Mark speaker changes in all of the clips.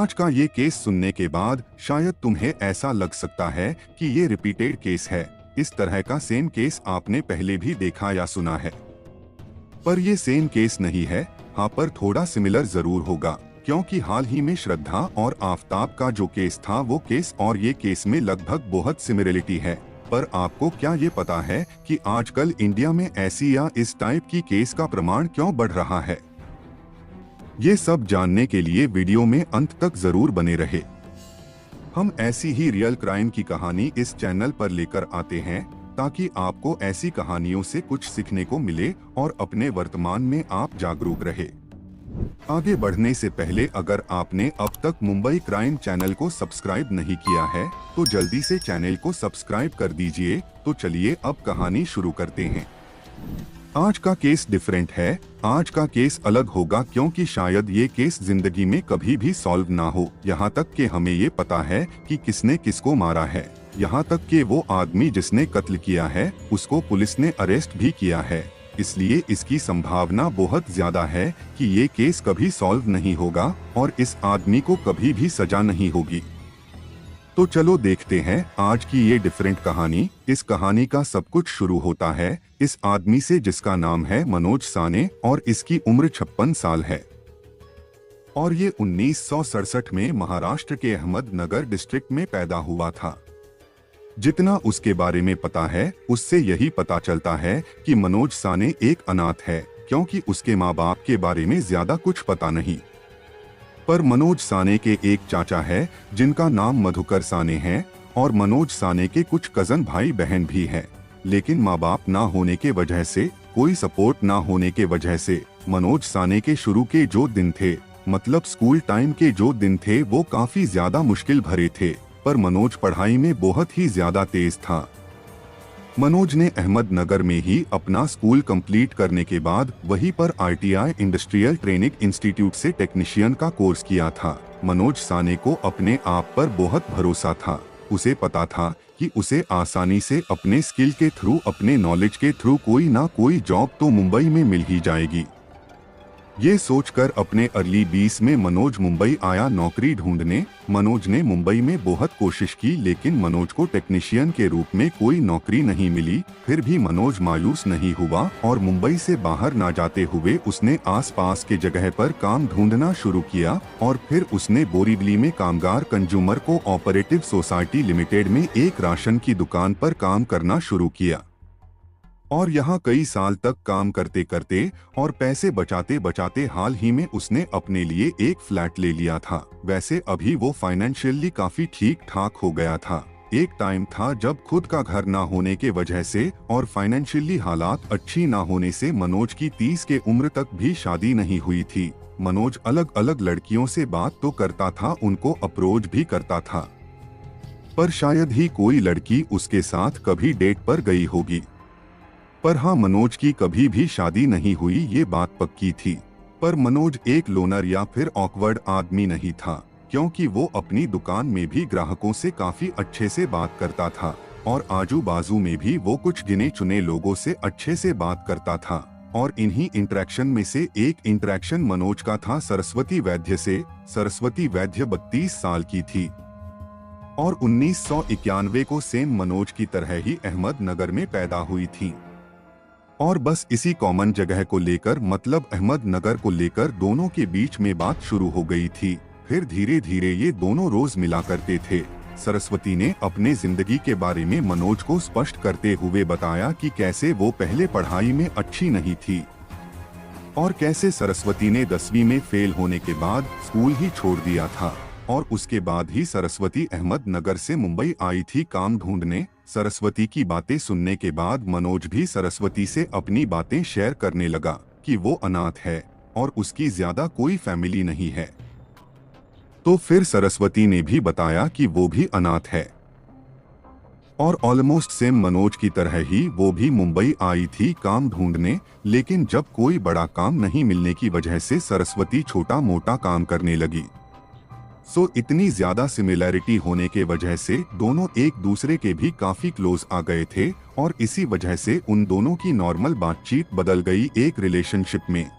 Speaker 1: आज का ये केस सुनने के बाद शायद तुम्हें ऐसा लग सकता है कि ये रिपीटेड केस है। इस तरह का सेम केस आपने पहले भी देखा या सुना है, पर ये सेम केस नहीं है। हाँ, पर थोड़ा सिमिलर जरूर होगा, क्योंकि हाल ही में श्रद्धा और आफताब का जो केस था वो केस और ये केस में लगभग बहुत सिमिलरिटी है। पर आपको क्या ये पता है कि आजकल इंडिया में ऐसी या इस टाइप की केस का प्रमाण क्यों बढ़ रहा है? ये सब जानने के लिए वीडियो में अंत तक जरूर बने रहे। हम ऐसी ही रियल क्राइम की कहानी इस चैनल पर लेकर आते हैं ताकि आपको ऐसी कहानियों से कुछ सीखने को मिले और अपने वर्तमान में आप जागरूक रहे। आगे बढ़ने से पहले अगर आपने अब तक मुंबई क्राइम चैनल को सब्सक्राइब नहीं किया है तो जल्दी से चैनल को सब्सक्राइब कर दीजिए। तो चलिए अब कहानी शुरू करते हैं। आज का केस डिफरेंट है। आज का केस अलग होगा क्योंकि शायद ये केस जिंदगी में कभी भी सॉल्व ना हो। यहाँ तक कि हमें ये पता है कि किसने किसको मारा है। यहाँ तक कि वो आदमी जिसने कत्ल किया है उसको पुलिस ने अरेस्ट भी किया है। इसलिए इसकी संभावना बहुत ज्यादा है कि ये केस कभी सॉल्व नहीं होगा और इस आदमी को कभी भी सजा नहीं होगी। तो चलो देखते हैं आज की ये डिफरेंट कहानी। इस कहानी का सब कुछ शुरू होता है इस आदमी से जिसका नाम है मनोज साने और इसकी उम्र 56 साल है और ये 1967 में महाराष्ट्र के अहमदनगर डिस्ट्रिक्ट में पैदा हुआ था। जितना उसके बारे में पता है उससे यही पता चलता है कि मनोज साने एक अनाथ है, क्योंकि उसके माँ बाप के बारे में ज्यादा कुछ पता नहीं। पर मनोज साने के एक चाचा है जिनका नाम मधुकर साने है और मनोज साने के कुछ कजन भाई बहन भी हैं। लेकिन माँ बाप ना होने के वजह से, कोई सपोर्ट ना होने के वजह से मनोज साने के शुरू के जो दिन थे, मतलब स्कूल टाइम के जो दिन थे, वो काफी ज्यादा मुश्किल भरे थे। पर मनोज पढ़ाई में बहुत ही ज्यादा तेज था। मनोज ने अहमदनगर में ही अपना स्कूल कंप्लीट करने के बाद वहीं पर ITI इंडस्ट्रियल ट्रेनिंग इंस्टीट्यूट से टेक्नीशियन का कोर्स किया था। मनोज साने को अपने आप पर बहुत भरोसा था। उसे पता था कि उसे आसानी से अपने स्किल के थ्रू, अपने नॉलेज के थ्रू कोई ना कोई जॉब तो मुंबई में मिल ही जाएगी। ये सोचकर अपने अर्ली 20 में मनोज मुंबई आया नौकरी ढूंढने। मनोज ने मुंबई में बहुत कोशिश की लेकिन मनोज को टेक्नीशियन के रूप में कोई नौकरी नहीं मिली। फिर भी मनोज मायूस नहीं हुआ और मुंबई से बाहर ना जाते हुए उसने आसपास के जगह पर काम ढूंढना शुरू किया और फिर उसने बोरीवली में कामगार कंज्यूमर कोऑपरेटिव सोसाइटी लिमिटेड में एक राशन की दुकान पर काम करना शुरू किया और यहाँ कई साल तक काम करते करते और पैसे बचाते बचाते हाल ही में उसने अपने लिए एक फ्लैट ले लिया था। वैसे अभी वो फाइनेंशियली काफी ठीक ठाक हो गया था। एक टाइम था जब खुद का घर ना होने के वजह से और फाइनेंशियली हालात अच्छी ना होने से मनोज की 30 के उम्र तक भी शादी नहीं हुई थी। मनोज अलग अलग लड़कियों से बात तो करता था, उनको अप्रोच भी करता था, पर शायद ही कोई लड़की उसके साथ कभी डेट पर गई होगी। पर हाँ, मनोज की कभी भी शादी नहीं हुई, ये बात पक्की थी। पर मनोज एक लोनर या फिर ऑकवर्ड आदमी नहीं था, क्योंकि वो अपनी दुकान में भी ग्राहकों से काफी अच्छे से बात करता था और आजू बाजू में भी वो कुछ गिने चुने लोगों से अच्छे से बात करता था। और इन्हीं इंटरेक्शन में से एक इंटरेक्शन मनोज का था सरस्वती वैद्य से। सरस्वती वैद्य 32 साल की थी और 1991 को सेम मनोज की तरह ही अहमदनगर में पैदा हुई थी। और बस इसी कॉमन जगह को लेकर, मतलब अहमदनगर को लेकर दोनों के बीच में बात शुरू हो गई थी। फिर धीरे धीरे ये दोनों रोज मिला करते थे। सरस्वती ने अपने जिंदगी के बारे में मनोज को स्पष्ट करते हुए बताया कि कैसे वो पहले पढ़ाई में अच्छी नहीं थी और कैसे सरस्वती ने 10वीं में फेल होने के बाद स्कूल ही छोड़ दिया था और उसके बाद ही सरस्वती अहमदनगर से मुंबई आई थी काम ढूंढने। सरस्वती की बातें सुनने के बाद मनोज भी सरस्वती से अपनी बातें शेयर करने लगा कि वो अनाथ है और उसकी ज्यादा कोई फैमिली नहीं है। तो फिर सरस्वती ने भी बताया कि वो भी अनाथ है और ऑलमोस्ट सेम मनोज की तरह ही वो भी मुंबई आई थी काम ढूंढने। लेकिन जब कोई बड़ा काम नहीं मिलने की वजह से सरस्वती छोटा मोटा काम करने लगी। इतनी ज्यादा सिमिलैरिटी होने के वजह से दोनों एक दूसरे के भी काफी क्लोज आ गए थे और इसी वजह से उन दोनों की नॉर्मल बातचीत बदल गई एक रिलेशनशिप में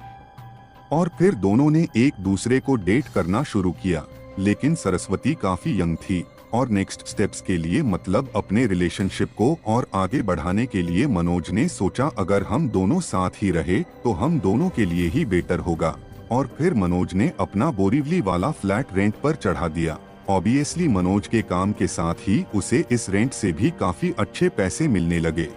Speaker 1: और फिर दोनों ने एक दूसरे को डेट करना शुरू किया। लेकिन सरस्वती काफी यंग थी और नेक्स्ट स्टेप्स के लिए मतलब अपने रिलेशनशिप को और आगे बढ़ाने के लिए मनोज ने सोचा अगर हम दोनों साथ ही रहे तो हम दोनों के लिए ही बेटर होगा। और फिर मनोज ने अपना बोरीवली वाला फ्लैट रेंट पर चढ़ा दिया। ऑब्वियसली मनोज के काम के साथ ही उसे इस रेंट से भी काफी अच्छे पैसे मिलने लगे।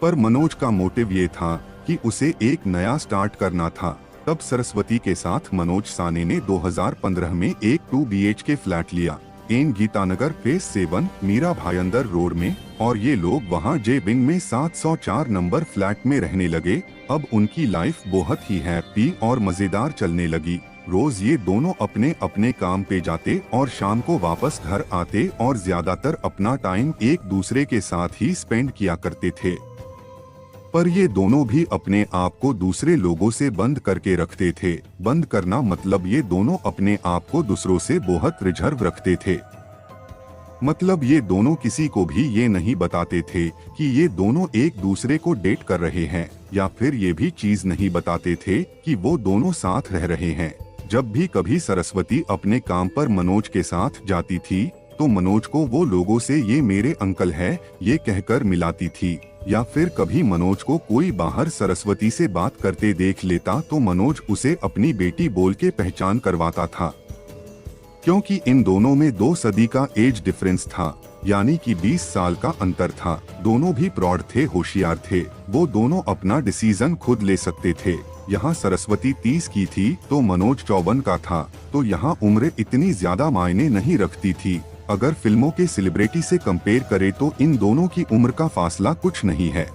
Speaker 1: पर मनोज का मोटिव ये था कि उसे एक नया स्टार्ट करना था। तब सरस्वती के साथ मनोज साने ने 2015 में एक 2 BHK फ्लैट लिया एन गीतानगर फेज 7 मीरा भायंदर रोड में, और ये लोग वहाँ जे विंग में 704 नंबर फ्लैट में रहने लगे। अब उनकी लाइफ बहुत ही हैप्पी और मजेदार चलने लगी। रोज ये दोनों अपने अपने काम पे जाते और शाम को वापस घर आते और ज्यादातर अपना टाइम एक दूसरे के साथ ही स्पेंड किया करते थे। पर ये दोनों भी अपने आप को दूसरे लोगों से बंद करके रखते थे। बंद करना मतलब ये दोनों अपने आप को दूसरों से बहुत रिजर्व रखते थे। मतलब ये दोनों किसी को भी ये नहीं बताते थे कि ये दोनों एक दूसरे को डेट कर रहे हैं, या फिर ये भी चीज नहीं बताते थे कि वो दोनों साथ रह रहे हैं। जब भी कभी सरस्वती अपने काम पर मनोज के साथ जाती थी तो मनोज को वो लोगों से ये मेरे अंकल है ये कहकर मिलाती थी, या फिर कभी मनोज को कोई बाहर सरस्वती से बात करते देख लेता तो मनोज उसे अपनी बेटी बोल के पहचान करवाता था। क्योंकि इन दोनों में 2 सदी का एज डिफरेंस था, यानी कि 20 साल का अंतर था। दोनों भी प्रौढ़ थे, होशियार थे, वो दोनों अपना डिसीजन खुद ले सकते थे। यहाँ सरस्वती 30 की थी तो मनोज 54 का था, तो यहाँ उम्र इतनी ज्यादा मायने नहीं रखती थी। अगर फिल्मों के सेलिब्रिटी से कंपेयर करें तो इन दोनों की उम्र का फासला कुछ नहीं है।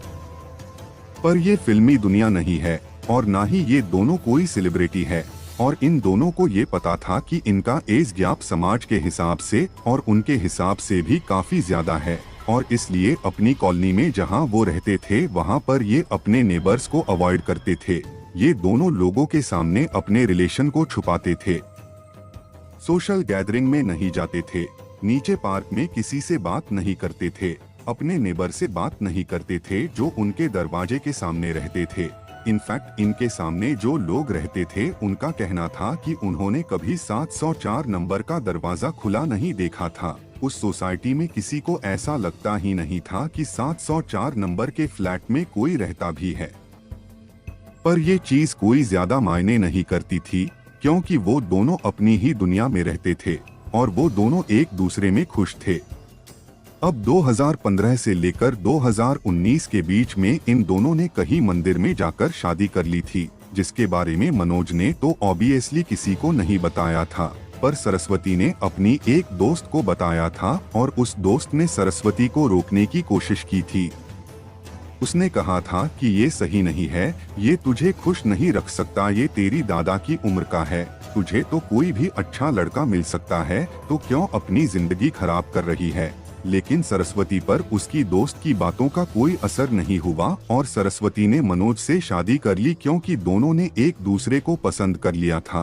Speaker 1: पर ये फिल्मी दुनिया नहीं है और ना ही ये दोनों कोई सेलिब्रिटी है, और इन दोनों को ये पता था कि इनका एज गैप समाज के हिसाब से और उनके हिसाब से भी काफी ज्यादा है, और इसलिए अपनी कॉलोनी में जहाँ वो रहते थे वहाँ पर ये अपने नेबर्स को अवॉइड करते थे। ये दोनों लोगों के सामने अपने रिलेशन को छुपाते थे। सोशल गैदरिंग में नहीं जाते थे, नीचे पार्क में किसी से बात नहीं करते थे, अपने नेबर से बात नहीं करते थे जो उनके दरवाजे के सामने रहते थे। इनफैक्ट इनके सामने जो लोग रहते थे उनका कहना था कि उन्होंने कभी 704 नंबर का दरवाजा खुला नहीं देखा था। उस सोसाइटी में किसी को ऐसा लगता ही नहीं था कि 704 नंबर के फ्लैट में कोई रहता भी है। पर ये चीज कोई ज्यादा मायने नहीं करती थी, क्योंकि वो दोनों अपनी ही दुनिया में रहते थे और वो दोनों एक दूसरे में खुश थे। अब 2015 से लेकर 2019 के बीच में इन दोनों ने कहीं मंदिर में जाकर शादी कर ली थी, जिसके बारे में मनोज ने तो ऑब्वियसली किसी को नहीं बताया था, पर सरस्वती ने अपनी एक दोस्त को बताया था और उस दोस्त ने सरस्वती को रोकने की कोशिश की थी। उसने कहा था कि ये सही नहीं है, ये तुझे खुश नहीं रख सकता, ये तेरी दादा की उम्र का है, तुझे तो कोई भी अच्छा लड़का मिल सकता है, तो क्यों अपनी जिंदगी खराब कर रही है। लेकिन सरस्वती पर उसकी दोस्त की बातों का कोई असर नहीं हुआ और सरस्वती ने मनोज से शादी कर ली, क्योंकि दोनों ने एक दूसरे को पसंद कर लिया था।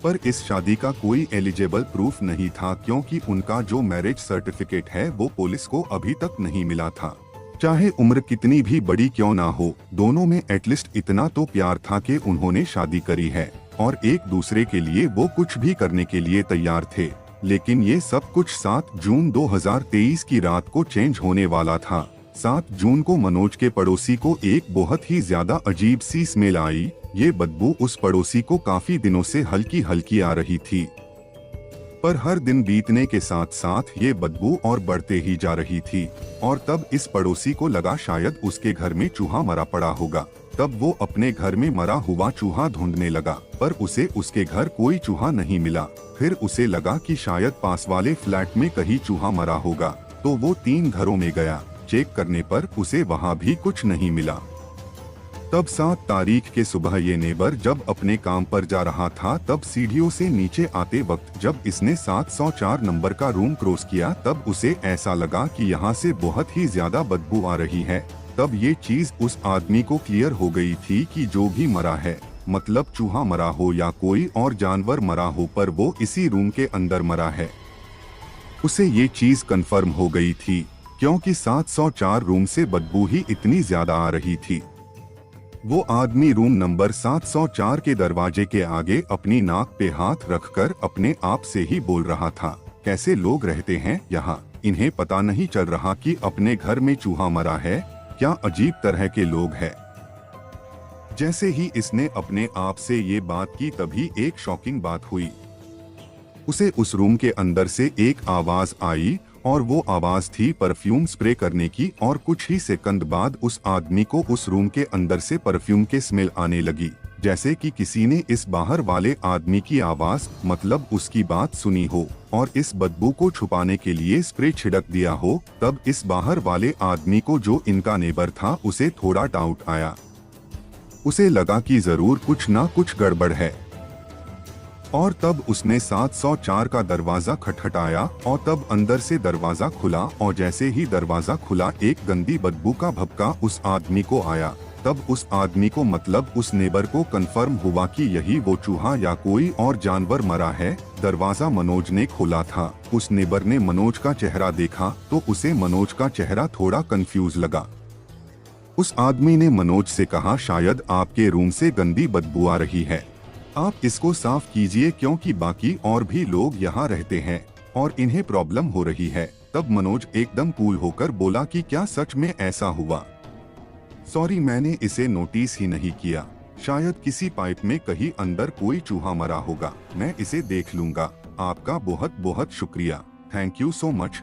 Speaker 1: पर इस शादी का कोई एलिजिबल प्रूफ नहीं था, क्योंकि उनका जो मैरिज सर्टिफिकेट है वो पुलिस को अभी तक नहीं मिला था। चाहे उम्र कितनी भी बड़ी क्यों ना हो, दोनों में एटलीस्ट इतना तो प्यार था कि उन्होंने शादी करी है और एक दूसरे के लिए वो कुछ भी करने के लिए तैयार थे। लेकिन ये सब कुछ 7 जून 2023 की रात को चेंज होने वाला था। 7 जून को मनोज के पड़ोसी को एक बहुत ही ज्यादा अजीब सी स्मेल आई। ये बदबू उस पड़ोसी को काफी दिनों से हल्की हल्की आ रही थी, पर हर दिन बीतने के साथ साथ ये बदबू और बढ़ते ही जा रही थी। और तब इस पड़ोसी को लगा शायद उसके घर में चूहा मरा पड़ा होगा। तब वो अपने घर में मरा हुआ चूहा ढूंढने लगा, पर उसे उसके घर कोई चूहा नहीं मिला। फिर उसे लगा कि शायद पास वाले फ्लैट में कहीं चूहा मरा होगा, तो वो 3 घरों में गया। चेक करने पर उसे वहाँ भी कुछ नहीं मिला। तब 7 तारीख के सुबह ये नेबर जब अपने काम पर जा रहा था, तब सीढ़ियों से नीचे आते वक्त जब इसने 704 नंबर का रूम क्रॉस किया, तब उसे ऐसा लगा कि यहाँ से बहुत ही ज्यादा बदबू आ रही है। तब ये चीज उस आदमी को क्लियर हो गई थी कि जो भी मरा है, मतलब चूहा मरा हो या कोई और जानवर मरा हो, पर वो इसी रूम के अंदर मरा है। उसे ये चीज कंफर्म हो गई थी, क्योंकि 704 रूम से बदबू ही इतनी ज्यादा आ रही थी। वो आदमी रूम नंबर 704 के दरवाजे के आगे अपनी नाक पे हाथ रखकर अपने आप से ही बोल रहा था, कैसे लोग रहते हैं यहाँ, इन्हें पता नहीं चल रहा कि अपने घर में चूहा मरा है, क्या अजीब तरह के लोग हैं। जैसे ही इसने अपने आप से ये बात की तभी एक शॉकिंग बात हुई। उसे उस रूम के अंदर से एक आवाज आई और वो आवाज थी परफ्यूम स्प्रे करने की, और कुछ ही सेकंड बाद उस आदमी को उस रूम के अंदर से परफ्यूम के स्मेल आने लगी, जैसे कि किसी ने इस बाहर वाले आदमी की आवाज मतलब उसकी बात सुनी हो और इस बदबू को छुपाने के लिए स्प्रे छिड़क दिया हो। तब इस बाहर वाले आदमी को, जो इनका नेबर था, उसे थोड़ा डाउट आया। उसे लगा कि जरूर कुछ ना कुछ गड़बड़ है, और तब उसने 704 का दरवाजा खटखटाया और तब अंदर से दरवाजा खुला, और जैसे ही दरवाजा खुला एक गंदी बदबू का भभका उस आदमी को आया। तब उस आदमी को मतलब उस नेबर को कंफर्म हुआ कि यही वो चूहा या कोई और जानवर मरा है। दरवाजा मनोज ने खोला था। उस नेबर ने मनोज का चेहरा देखा तो उसे मनोज का चेहरा थोड़ा कंफ्यूज लगा। उस आदमी ने मनोज से कहा, शायद आपके रूम से गंदी बदबू आ रही है, आप इसको साफ कीजिए क्योंकि बाकी और भी लोग यहाँ रहते हैं और इन्हें प्रॉब्लम हो रही है। तब मनोज एकदम कूल होकर बोला कि क्या सच में ऐसा हुआ? सॉरी, मैंने इसे नोटिस ही नहीं किया, शायद किसी पाइप में कहीं अंदर कोई चूहा मरा होगा, मैं इसे देख लूंगा, आपका बहुत बहुत शुक्रिया, थैंक यू सो मच।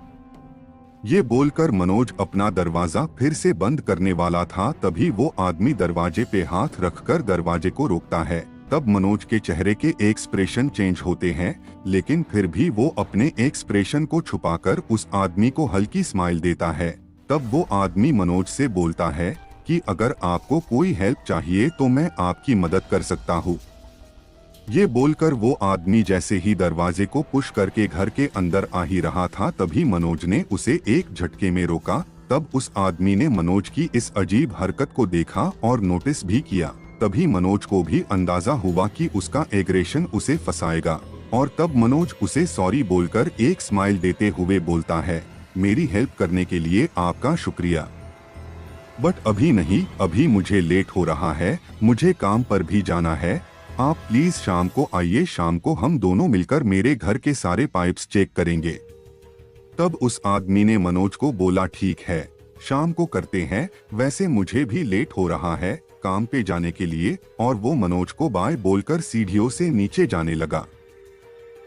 Speaker 1: ये बोलकर मनोज अपना दरवाजा फिर से बंद करने वाला था, तभी वो आदमी दरवाजे पे हाथ रखकर दरवाजे को रोकता है। तब मनोज के चेहरे के एक्सप्रेशन चेंज होते हैं, लेकिन फिर भी वो अपने एक्सप्रेशन को छुपाकर उस आदमी को हल्की स्माइल देता है। तब वो आदमी मनोज से बोलता है कि अगर आपको कोई हेल्प चाहिए तो मैं आपकी मदद कर सकता हूँ। ये बोलकर वो आदमी जैसे ही दरवाजे को पुश करके घर के अंदर आ ही रहा था, तभी मनोज ने उसे एक झटके में रोका। तब उस आदमी ने मनोज की इस अजीब हरकत को देखा और नोटिस भी किया। तभी मनोज को भी अंदाजा हुआ कि उसका एग्रेशन उसे फंसाएगा, और तब मनोज उसे सॉरी बोलकर एक स्माइल देते हुए बोलता है, मेरी हेल्प करने के लिए आपका शुक्रिया, बट अभी नहीं, अभी मुझे लेट हो रहा है, मुझे काम पर भी जाना है, आप प्लीज शाम को आइए, शाम को हम दोनों मिलकर मेरे घर के सारे पाइप्स चेक करेंगे। तब उस आदमी ने मनोज को बोला, ठीक है, शाम को करते हैं, वैसे मुझे भी लेट हो रहा है काम पे जाने के लिए, और वो मनोज को बाय बोलकर सीढ़ियों से नीचे जाने लगा।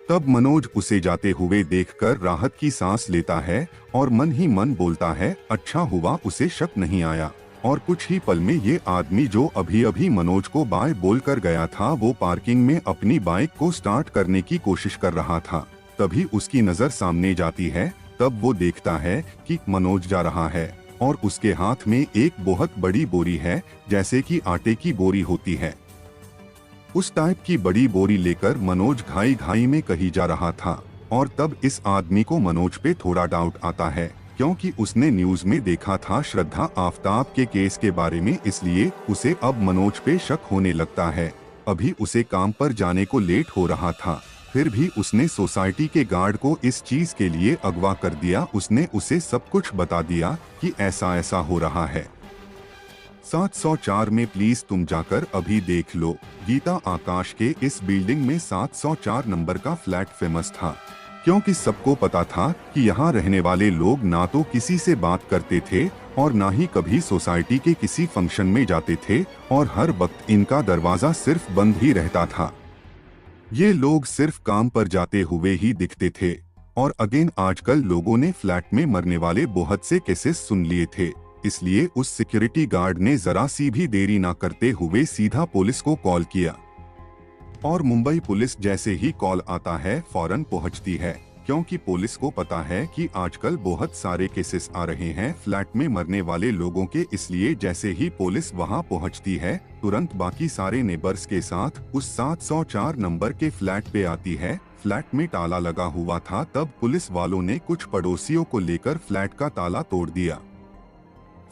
Speaker 1: तब मनोज उसे जाते हुए देखकर राहत की सांस लेता है और मन ही मन बोलता है, अच्छा हुआ उसे शक नहीं आया। और कुछ ही पल में ये आदमी जो अभी अभी मनोज को बाय बोलकर गया था, वो पार्किंग में अपनी बाइक को स्टार्ट करने की कोशिश कर रहा था। तभी उसकी नजर सामने जाती है। तब वो देखता है कि मनोज जा रहा है और उसके हाथ में एक बहुत बड़ी बोरी है, जैसे कि आटे की बोरी होती है। उस टाइप की बड़ी बोरी लेकर मनोज घाई घाई में कहीं जा रहा था, और तब इस आदमी को मनोज पे थोड़ा डाउट आता है, क्योंकि उसने न्यूज में देखा था श्रद्धा आफ्ताब के केस के बारे में, इसलिए उसे अब मनोज पे शक होने लगता है। अभी उसे काम पर जाने को लेट हो रहा था, फिर भी उसने सोसाइटी के गार्ड को इस चीज के लिए अगवा कर दिया। उसने उसे सब कुछ बता दिया कि ऐसा ऐसा हो रहा है। 704 में प्लीज तुम जाकर अभी देख लो। गीता आकाश के इस बिल्डिंग में 704 नंबर का फ्लैट फेमस था, क्योंकि सबको पता था कि यहाँ रहने वाले लोग ना तो किसी से बात करते थे और ना ही कभी सोसाइटी के किसी फंक्शन में जाते थे, और हर वक्त इनका दरवाजा सिर्फ बंद ही रहता था। ये लोग सिर्फ काम पर जाते हुए ही दिखते थे। और अगेन आजकल लोगों ने फ्लैट में मरने वाले बहुत से केसेस सुन लिए थे, इसलिए उस सिक्योरिटी गार्ड ने जरा सी भी देरी ना करते हुए सीधा पुलिस को कॉल किया। और मुंबई पुलिस जैसे ही कॉल आता है फौरन पहुंचती है, क्योंकि पुलिस को पता है कि आजकल बहुत सारे केसेस आ रहे हैं फ्लैट में मरने वाले लोगों के। इसलिए जैसे ही पुलिस वहां पहुंचती है, तुरंत बाकी सारे नेबर्स के साथ उस 704 नंबर के फ्लैट पे आती है। फ्लैट में ताला लगा हुआ था, तब पुलिस वालों ने कुछ पड़ोसियों को लेकर फ्लैट का ताला तोड़ दिया।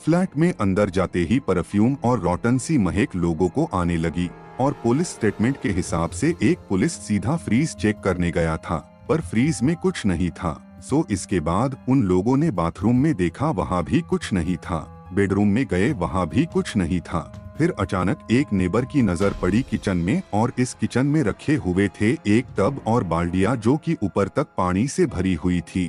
Speaker 1: फ्लैट में अंदर जाते ही परफ्यूम और रॉटन सी महक लोगों को आने लगी, और पुलिस स्टेटमेंट के हिसाब से एक पुलिस सीधा फ्रीज चेक करने गया था, पर फ्रीज में कुछ नहीं था। सो इसके बाद उन लोगों ने बाथरूम में देखा, वहाँ भी कुछ नहीं था। बेडरूम में गए, वहाँ भी कुछ नहीं था। फिर अचानक एक नेबर की नजर पड़ी किचन में, और इस किचन में रखे हुए थे एक टब और बाल्टियां जो कि ऊपर तक पानी से भरी हुई थी।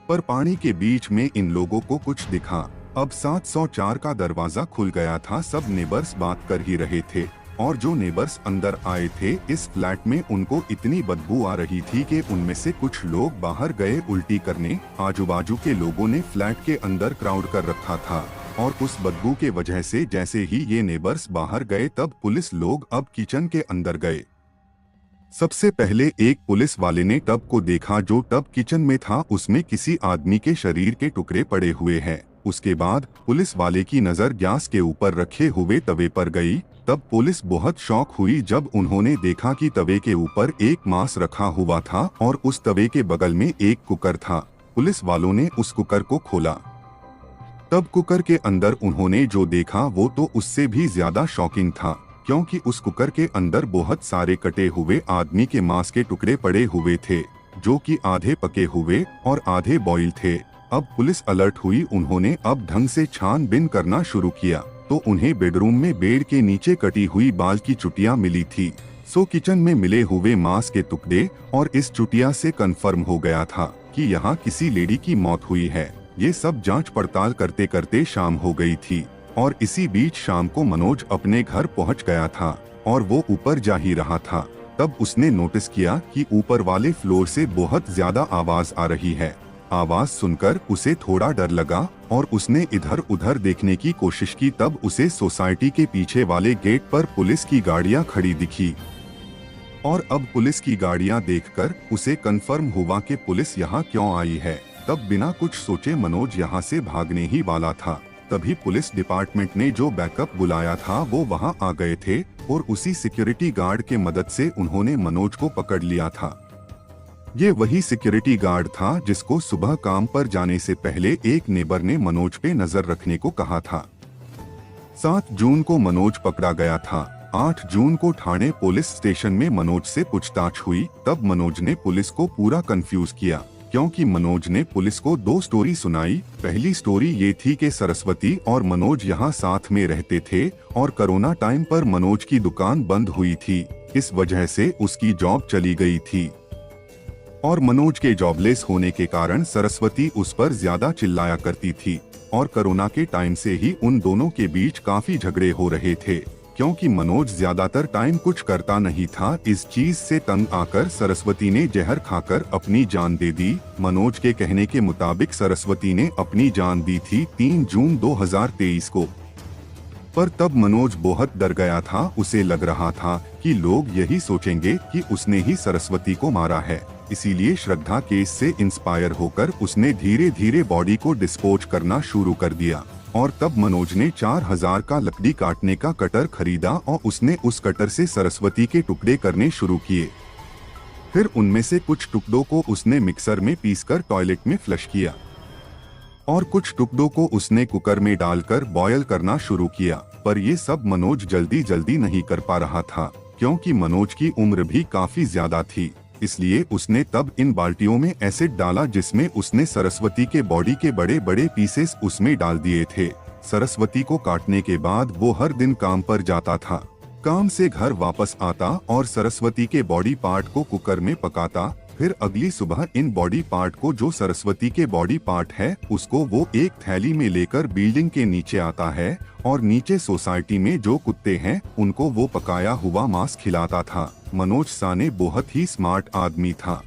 Speaker 1: पर पानी के बीच में इन लोगों को कुछ दिखा। अब 704 का दरवाजा खुल गया था। सब नेबर्स बात कर ही रहे थे, और जो नेबर्स अंदर आए थे इस फ्लैट में, उनको इतनी बदबू आ रही थी कि उनमें से कुछ लोग बाहर गए उल्टी करने। आजू बाजू के लोगों ने फ्लैट के अंदर क्राउड कर रखा था, और उस बदबू के वजह से जैसे ही ये नेबर्स बाहर गए तब पुलिस लोग अब किचन के अंदर गए। सबसे पहले एक पुलिस वाले ने टब को देखा। जो टब किचन में था उसमें किसी आदमी के शरीर के टुकड़े पड़े हुए हैं। उसके बाद पुलिस वाले की नजर गैस के ऊपर रखे हुए तवे पर गई। तब पुलिस बहुत शॉक हुई जब उन्होंने देखा कि तवे के ऊपर एक मांस रखा हुआ था और उस तवे के बगल में एक कुकर था। पुलिस वालों ने उस कुकर को खोला। तब कुकर के अंदर उन्होंने जो देखा वो तो उससे भी ज्यादा शॉकिंग था, क्योंकि उस कुकर के अंदर बहुत सारे कटे हुए आदमी के मांस के टुकड़े पड़े हुए थे, जो कि आधे पके हुए और आधे बॉईल थे। अब पुलिस अलर्ट हुई। उन्होंने अब ढंग से छानबीन करना शुरू किया तो उन्हें बेडरूम में बेड के नीचे कटी हुई बाल की चुटिया मिली थी। सो किचन में मिले हुए मांस के टुकड़े, और इस चुटिया से कंफर्म हो गया था कि यहाँ किसी लेडी की मौत हुई है। ये सब जांच पड़ताल करते करते शाम हो गई थी, और इसी बीच शाम को मनोज अपने घर पहुंच गया था और वो ऊपर जा ही रहा था। तब उसने नोटिस किया कि ऊपर वाले फ्लोर से बहुत ज्यादा आवाज आ रही है। आवाज सुनकर उसे थोड़ा डर लगा और उसने इधर उधर देखने की कोशिश की। तब उसे सोसाइटी के पीछे वाले गेट पर पुलिस की गाड़ियां खड़ी दिखी, और अब पुलिस की गाड़ियां देखकर उसे कंफर्म हुआ कि पुलिस यहाँ क्यों आई है। तब बिना कुछ सोचे मनोज यहाँ से भागने ही वाला था। तभी पुलिस डिपार्टमेंट ने जो बैकअप बुलाया था वो वहाँ आ गए थे, और उसी सिक्योरिटी गार्ड के मदद से उन्होंने मनोज को पकड़ लिया था। ये वही सिक्योरिटी गार्ड था जिसको सुबह काम पर जाने से पहले एक नेबर ने मनोज पे नजर रखने को कहा था। 7 जून को मनोज पकड़ा गया था। 8 जून को ठाणे पुलिस स्टेशन में मनोज से पूछताछ हुई। तब मनोज ने पुलिस को पूरा कंफ्यूज किया, क्योंकि मनोज ने पुलिस को 2 स्टोरी सुनाई। पहली स्टोरी ये थी कि सरस्वती और मनोज यहाँ साथ में रहते थे, और कोरोना टाइम पर मनोज की दुकान बंद हुई थी। इस वजह से उसकी जॉब चली गई थी, और मनोज के जॉबलेस होने के कारण सरस्वती उस पर ज्यादा चिल्लाया करती थी। और कोरोना के टाइम से ही उन दोनों के बीच काफी झगड़े हो रहे थे, क्योंकि मनोज ज्यादातर टाइम कुछ करता नहीं था। इस चीज से तंग आकर सरस्वती ने जहर खाकर अपनी जान दे दी। मनोज के कहने के मुताबिक सरस्वती ने अपनी जान दी थी 3 जून 2023 को। पर तब मनोज बहुत डर गया था। उसे लग रहा था कि लोग यही सोचेंगे कि उसने ही सरस्वती को मारा है। इसीलिए श्रद्धा केस से इंस्पायर होकर उसने धीरे धीरे बॉडी को डिस्पोज करना शुरू कर दिया। और तब मनोज ने 4000 का लकड़ी काटने का कटर खरीदा, और उसने उस कटर से सरस्वती के टुकड़े करने शुरू किए। फिर उनमें से कुछ टुकड़ों को उसने मिक्सर में पीसकर टॉयलेट में फ्लश किया, और कुछ टुकड़ों को उसने कुकर में डालकर बॉयल करना शुरू किया। पर ये सब मनोज जल्दी जल्दी नहीं कर पा रहा था, क्योंकि मनोज की उम्र भी काफी ज्यादा थी। इसलिए उसने तब इन बाल्टियों में एसिड डाला, जिसमें उसने सरस्वती के बॉडी के बड़े बड़े पीसेस उसमें डाल दिए थे। सरस्वती को काटने के बाद वो हर दिन काम पर जाता था। काम से घर वापस आता और सरस्वती के बॉडी पार्ट को कुकर में पकाता। फिर अगली सुबह इन बॉडी पार्ट को, जो सरस्वती के बॉडी पार्ट है, उसको वो एक थैली में लेकर बिल्डिंग के नीचे आता है, और नीचे सोसाइटी में जो कुत्ते हैं उनको वो पकाया हुआ मांस खिलाता था। मनोज साने बहुत ही स्मार्ट आदमी था,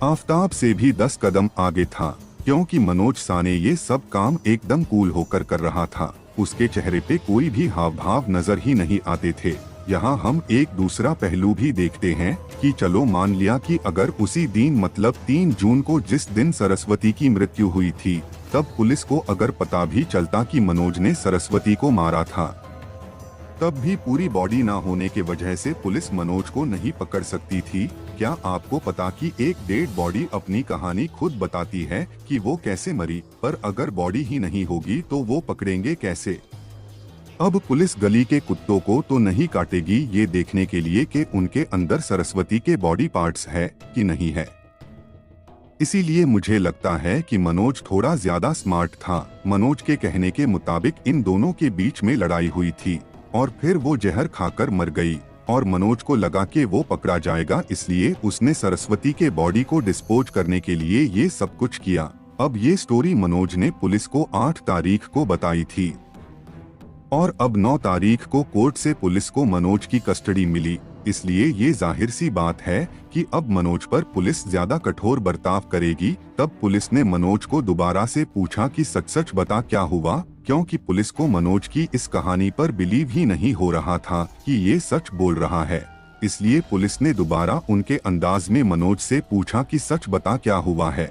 Speaker 1: आफताब से भी 10 कदम आगे था, क्योंकि मनोज साने ये सब काम एकदम कूल होकर कर रहा था। उसके चेहरे पे कोई भी हाव भाव नजर ही नहीं आते थे। यहाँ हम एक दूसरा पहलू भी देखते हैं कि चलो मान लिया कि अगर उसी दिन, मतलब 3 जून को, जिस दिन सरस्वती की मृत्यु हुई थी, तब पुलिस को अगर पता भी चलता कि मनोज ने सरस्वती को मारा था, तब भी पूरी बॉडी ना होने के वजह से पुलिस मनोज को नहीं पकड़ सकती थी। क्या आपको पता कि एक डेड बॉडी अपनी कहानी खुद बताती है कि वो कैसे मरी, पर अगर बॉडी ही नहीं होगी तो वो पकड़ेंगे कैसे? अब पुलिस गली के कुत्तों को तो नहीं काटेगी ये देखने के लिए कि उनके अंदर सरस्वती के बॉडी पार्ट्स है कि नहीं है। इसीलिए मुझे लगता है कि मनोज थोड़ा ज्यादा स्मार्ट था। मनोज के कहने के मुताबिक इन दोनों के बीच में लड़ाई हुई थी और फिर वो जहर खाकर मर गई और मनोज को लगा कि वो पकड़ा जाएगा, इसलिए उसने सरस्वती के बॉडी को डिस्पोज करने के लिए ये सब कुछ किया। अब ये स्टोरी मनोज ने पुलिस को 8 तारीख को बताई थी और अब 9 तारीख को कोर्ट से पुलिस को मनोज की कस्टडी मिली। इसलिए ये जाहिर सी बात है कि अब मनोज पर पुलिस ज्यादा कठोर बर्ताव करेगी। तब पुलिस ने मनोज को दोबारा से पूछा कि सच सच बता क्या हुआ, क्योंकि पुलिस को मनोज की इस कहानी पर बिलीव ही नहीं हो रहा था कि ये सच बोल रहा है। इसलिए पुलिस ने दोबारा उनके अंदाज में मनोज से पूछा कि सच बता क्या हुआ है।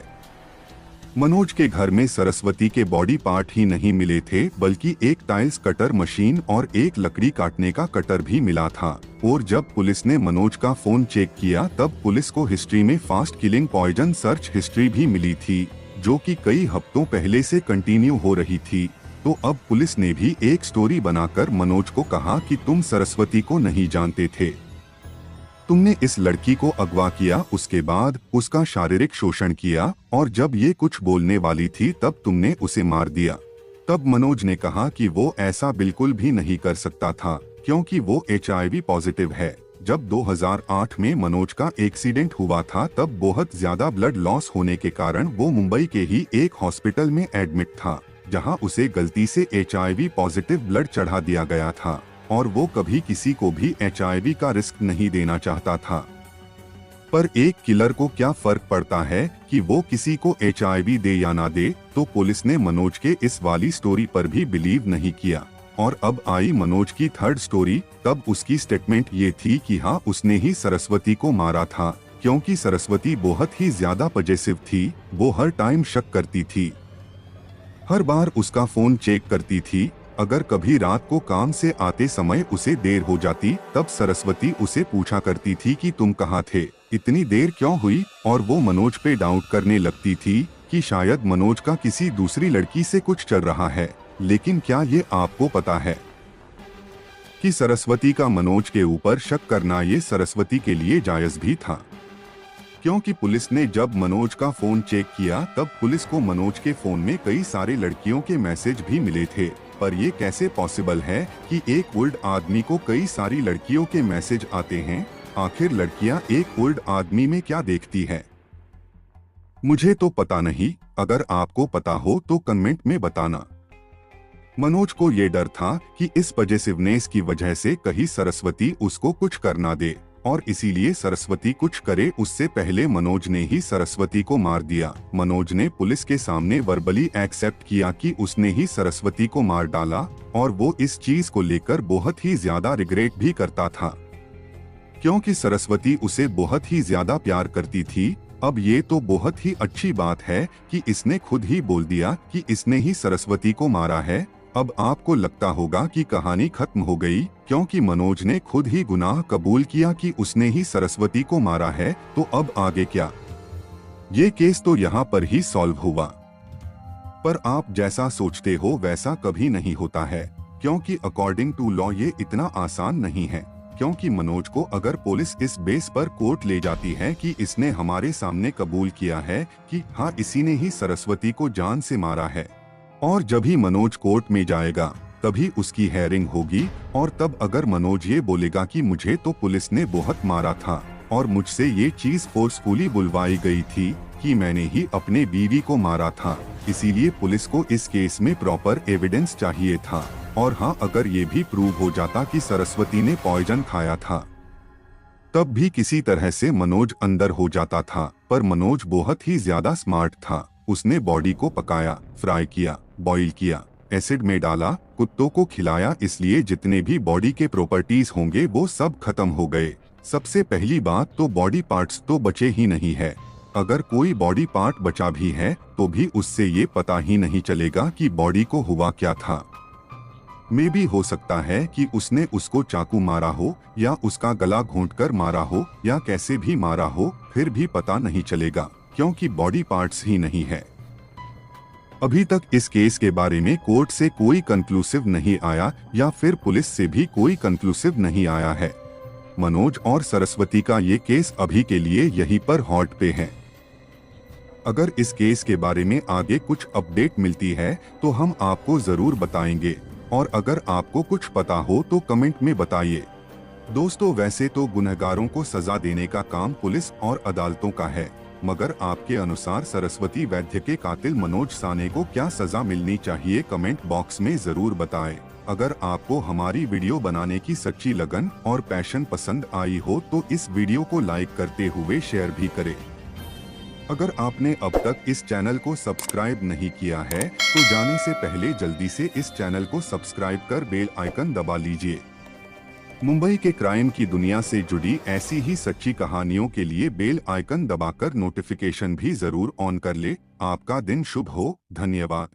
Speaker 1: मनोज के घर में सरस्वती के बॉडी पार्ट ही नहीं मिले थे, बल्कि एक टाइल्स कटर मशीन और एक लकड़ी काटने का कटर भी मिला था। और जब पुलिस ने मनोज का फोन चेक किया तब पुलिस को हिस्ट्री में fast killing poison search history भी मिली थी, जो कि कई हफ्तों पहले से कंटिन्यू हो रही थी। तो अब पुलिस ने भी एक स्टोरी बनाकर मनोज को कहा कि तुम सरस्वती को नहीं जानते थे, तुमने इस लड़की को अगवा किया, उसके बाद उसका शारीरिक शोषण किया और जब ये कुछ बोलने वाली थी तब तुमने उसे मार दिया। तब मनोज ने कहा कि वो ऐसा बिल्कुल भी नहीं कर सकता था, क्योंकि वो HIV पॉजिटिव है। जब 2008 में मनोज का एक्सीडेंट हुआ था तब बहुत ज्यादा ब्लड लॉस होने के कारण वो मुंबई के ही एक हॉस्पिटल में एडमिट था, जहां उसे गलती से HIV पॉजिटिव ब्लड चढ़ा दिया गया था और वो कभी किसी को भी HIV का रिस्क नहीं देना चाहता था। पर एक किलर को क्या फर्क पड़ता है कि वो किसी को HIV दे या ना दे। तो पुलिस ने मनोज के इस वाली स्टोरी पर भी बिलीव नहीं किया और अब आई मनोज की थर्ड स्टोरी। तब उसकी स्टेटमेंट ये थी कि हाँ, उसने ही सरस्वती को मारा था, क्योंकि सरस्वती बहुत ही ज्यादा पॉजेसिव थी। वो हर टाइम शक करती थी, हर बार उसका फोन चेक करती थी। अगर कभी रात को काम से आते समय उसे देर हो जाती तब सरस्वती उसे पूछा करती थी कि तुम कहाँ थे, इतनी देर क्यों हुई। और वो मनोज पे डाउट करने लगती थी कि शायद मनोज का किसी दूसरी लड़की से कुछ चल रहा है। लेकिन क्या ये आपको पता है कि सरस्वती का मनोज के ऊपर शक करना ये सरस्वती के लिए जायज भी था, क्योंकि पुलिस ने जब मनोज का फोन चेक किया तब पुलिस को मनोज के फोन में कई सारे लड़कियों के मैसेज भी मिले थे। पर ये कैसे पॉसिबल है कि एक ओल्ड आदमी को कई सारी लड़कियों के मैसेज आते हैं? आखिर लड़कियां एक ओल्ड आदमी में क्या देखती है? मुझे तो पता नहीं, अगर आपको पता हो तो कमेंट में बताना। मनोज को ये डर था कि इस पॉजेसिवनेस की वजह से कहीं सरस्वती उसको कुछ कर ना दे और इसीलिए सरस्वती कुछ करे उससे पहले मनोज ने ही सरस्वती को मार दिया। मनोज ने पुलिस के सामने वर्बली एक्सेप्ट किया कि उसने ही सरस्वती को मार डाला और वो इस चीज को लेकर बहुत ही ज्यादा रिग्रेट भी करता था, क्योंकि सरस्वती उसे बहुत ही ज्यादा प्यार करती थी। अब ये तो बहुत ही अच्छी बात है कि इसने खुद ही बोल दिया कि इसने ही सरस्वती को मारा है। अब आपको लगता होगा कि कहानी खत्म हो गई, क्योंकि मनोज ने खुद ही गुनाह कबूल किया कि उसने ही सरस्वती को मारा है। तो अब आगे क्या? ये केस तो यहाँ पर ही सॉल्व हुआ। पर आप जैसा सोचते हो वैसा कभी नहीं होता है, क्योंकि अकॉर्डिंग टू लॉ ये इतना आसान नहीं है। क्योंकि मनोज को अगर पुलिस इस बेस पर कोर्ट ले जाती है कि इसने हमारे सामने कबूल किया है कि हाँ, इसी ने ही सरस्वती को जान से मारा है, और जब ही मनोज कोर्ट में जाएगा तभी उसकी हेयरिंग होगी, और तब अगर मनोज ये बोलेगा कि मुझे तो पुलिस ने बहुत मारा था और मुझसे ये चीज फोर्सफुली बुलवाई गई थी कि मैंने ही अपने बीवी को मारा था, इसीलिए पुलिस को इस केस में प्रॉपर एविडेंस चाहिए था। और हाँ, अगर ये भी प्रूव हो जाता कि सरस्वती ने पॉइजन खाया था तब भी किसी तरह से मनोज अंदर हो जाता था। पर मनोज बहुत ही ज्यादा स्मार्ट था। उसने बॉडी को पकाया, फ्राई किया, बॉईल किया, एसिड में डाला, कुत्तों को खिलाया, इसलिए जितने भी बॉडी के प्रॉपर्टीज होंगे वो सब खत्म हो गए। सबसे पहली बात तो बॉडी पार्ट्स तो बचे ही नहीं है। अगर कोई बॉडी पार्ट बचा भी है तो भी उससे ये पता ही नहीं चलेगा कि बॉडी को हुआ क्या था। मे भी हो सकता है कि उसने उसको चाकू मारा हो या उसका गला घोंटकर मारा हो या कैसे भी मारा हो, फिर भी पता नहीं चलेगा, क्योंकि बॉडी पार्ट्स ही नहीं है। अभी तक इस केस के बारे में कोर्ट से कोई कंक्लूसिव नहीं आया या फिर पुलिस से भी कोई कंक्लूसिव नहीं आया है। मनोज और सरस्वती का ये केस अभी के लिए यहीं पर हॉट पे है। अगर इस केस के बारे में आगे कुछ अपडेट मिलती है तो हम आपको जरूर बताएंगे, और अगर आपको कुछ पता हो तो कमेंट में बताइए। दोस्तों, वैसे तो गुनहगारों को सजा देने का काम पुलिस और अदालतों का है, मगर आपके अनुसार सरस्वती वैद्य के कातिल मनोज साने को क्या सजा मिलनी चाहिए, कमेंट बॉक्स में जरूर बताएं। अगर आपको हमारी वीडियो बनाने की सच्ची लगन और पैशन पसंद आई हो तो इस वीडियो को लाइक करते हुए शेयर भी करें। अगर आपने अब तक इस चैनल को सब्सक्राइब नहीं किया है तो जाने से पहले जल्दी से इस चैनल को सब्सक्राइब कर बेल आइकन दबा लीजिए। मुंबई के क्राइम की दुनिया से जुड़ी ऐसी ही सच्ची कहानियों के लिए बेल आइकन दबाकर नोटिफिकेशन भी जरूर ऑन कर ले। आपका दिन शुभ हो। धन्यवाद।